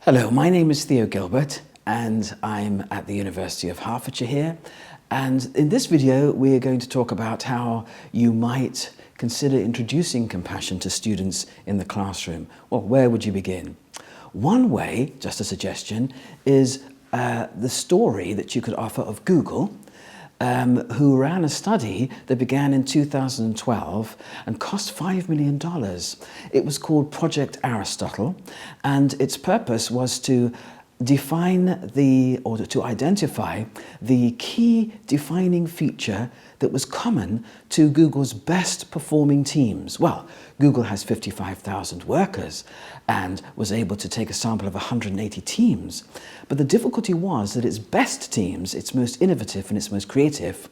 Hello, my name is Theo Gilbert and I'm at the University of Hertfordshire here, and in this video we're going to talk about how you might consider introducing compassion to students in the classroom. Well, where would you begin? One way, just a suggestion, is the story that you could offer of Google, who ran a study that began in 2012 and cost $5 million. It was called Project Aristotle, and its purpose was to define to identify the key defining feature that was common to Google's best performing teams. Well, Google has 55,000 workers and was able to take a sample of 180 teams. But the difficulty was that its best teams, its most innovative and its most creative,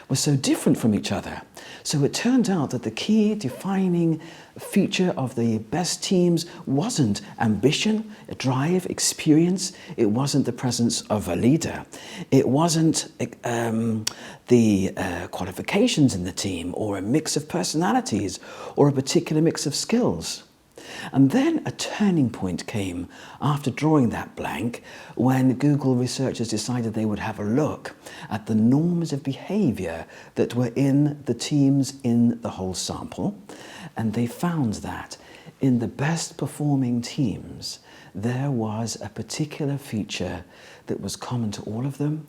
were so different from each other. So it turned out that the key defining feature of the best teams wasn't ambition, drive, experience. It wasn't the presence of a leader. It wasn't the qualifications in the team, or a mix of personalities, or a particular mix of skills. And then a turning point came after drawing that blank, when Google researchers decided they would have a look at the norms of behavior that were in the teams in the whole sample. And they found that in the best performing teams, there was a particular feature that was common to all of them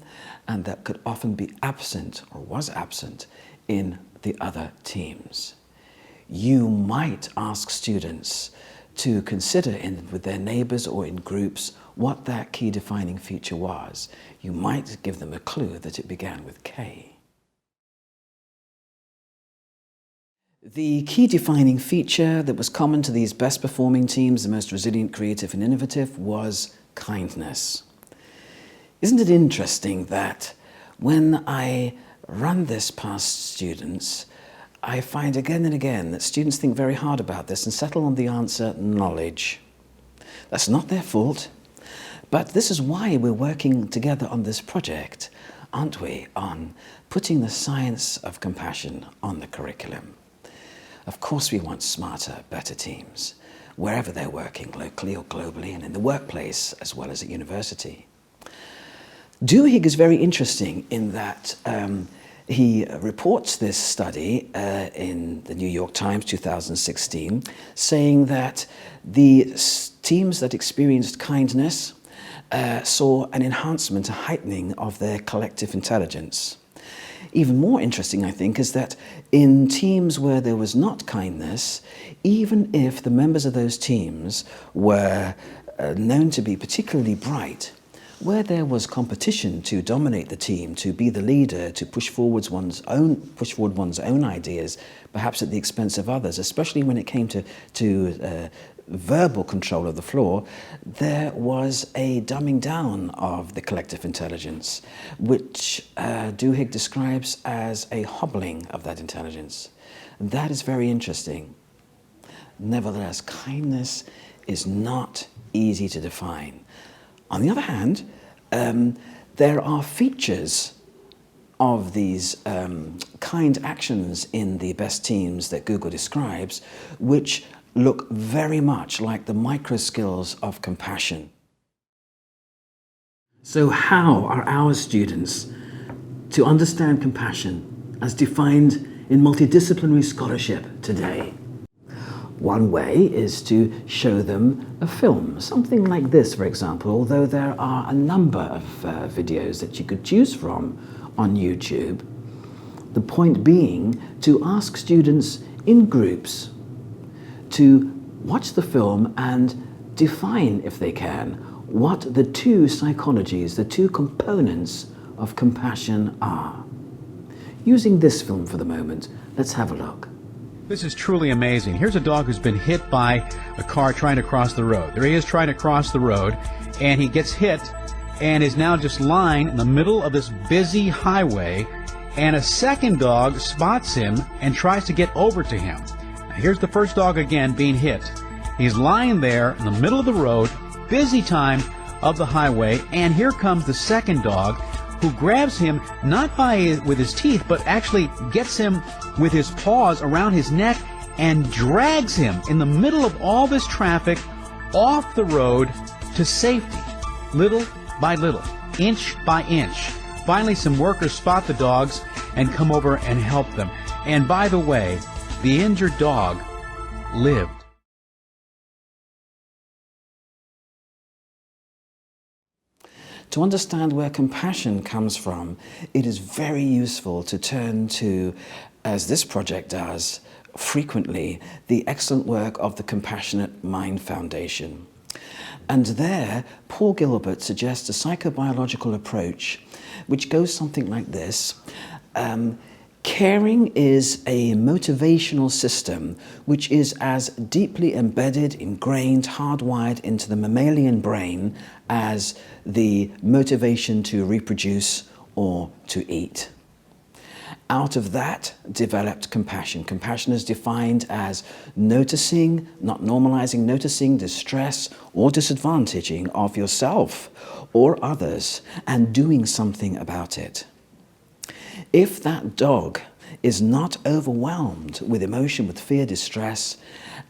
and that could often be absent, or was absent, in the other teams. You might ask students to consider with their neighbours or in groups what that key defining feature was. You might give them a clue that it began with K. The key defining feature that was common to these best performing teams, the most resilient, creative and innovative, was kindness. Isn't it interesting that when I run this past students, I find again and again that students think very hard about this and settle on the answer knowledge. That's not their fault, but this is why we're working together on this project, aren't we, on putting the science of compassion on the curriculum. Of course we want smarter, better teams, wherever they're working, locally or globally, and in the workplace as well as at university. Duhigg is very interesting in that he reports this study in the New York Times 2016, saying that the teams that experienced kindness saw an enhancement, a heightening of their collective intelligence. Even more interesting, I think, is that in teams where there was not kindness, even if the members of those teams were known to be particularly bright, where there was competition to dominate the team, to be the leader, to push forward one's own ideas, perhaps at the expense of others, especially when it came to verbal control of the floor, there was a dumbing down of the collective intelligence, which Duhigg describes as a hobbling of that intelligence. And that is very interesting. Nevertheless, kindness is not easy to define. On the other hand, there are features of these kind actions in the best teams that Google describes, which look very much like the micro skills of compassion. So how are our students to understand compassion as defined in multidisciplinary scholarship today? One way is to show them a film, something like this, for example, although there are a number of videos that you could choose from on YouTube. The point being to ask students in groups to watch the film and define, if they can, what the two psychologies, the two components of compassion are. Using this film for the moment, let's have a look. This is truly amazing. Here's a dog who's been hit by a car trying to cross the road. There he is trying to cross the road, and he gets hit and is now just lying in the middle of this busy highway, and a second dog spots him and tries to get over to him. Now, here's the first dog again being hit. He's lying there in the middle of the road, busy time of the highway, and here comes the second dog, who grabs him not with his teeth, but actually gets him with his paws around his neck and drags him in the middle of all this traffic off the road to safety, little by little, inch by inch. Finally, some workers spot the dogs and come over and help them. And by the way, the injured dog lived. To understand where compassion comes from, it is very useful to turn to, as this project does frequently, the excellent work of the Compassionate Mind Foundation. And there, Paul Gilbert suggests a psychobiological approach which goes something like this. Caring is a motivational system which is as deeply embedded, ingrained, hardwired into the mammalian brain as the motivation to reproduce or to eat. Out of that developed compassion. Compassion is defined as noticing, not normalizing, noticing distress or disadvantaging of yourself or others and doing something about it. If that dog is not overwhelmed with emotion, with fear, distress,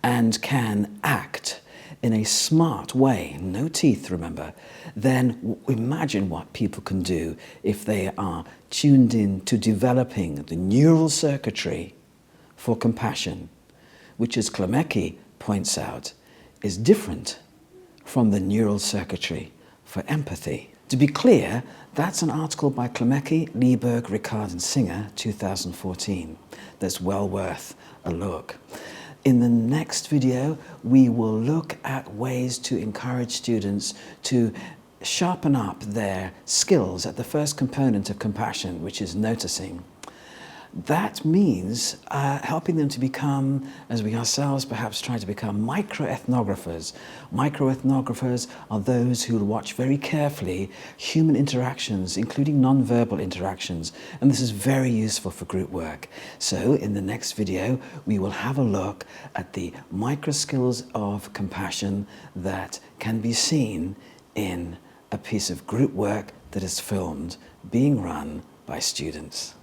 and can act in a smart way, no teeth, remember, then imagine what people can do if they are tuned in to developing the neural circuitry for compassion, which, as Klemecki points out, is different from the neural circuitry for empathy. To be clear, that's an article by Klemecki, Lieberg, Ricard and Singer, 2014. That's well worth a look. In the next video, we will look at ways to encourage students to sharpen up their skills at the first component of compassion, which is noticing. That means helping them to become, as we ourselves perhaps try to become, microethnographers. Microethnographers are those who will watch very carefully human interactions, including non-verbal interactions, and this is very useful for group work. So in the next video, we will have a look at the micro skills of compassion that can be seen in a piece of group work that is filmed, being run by students.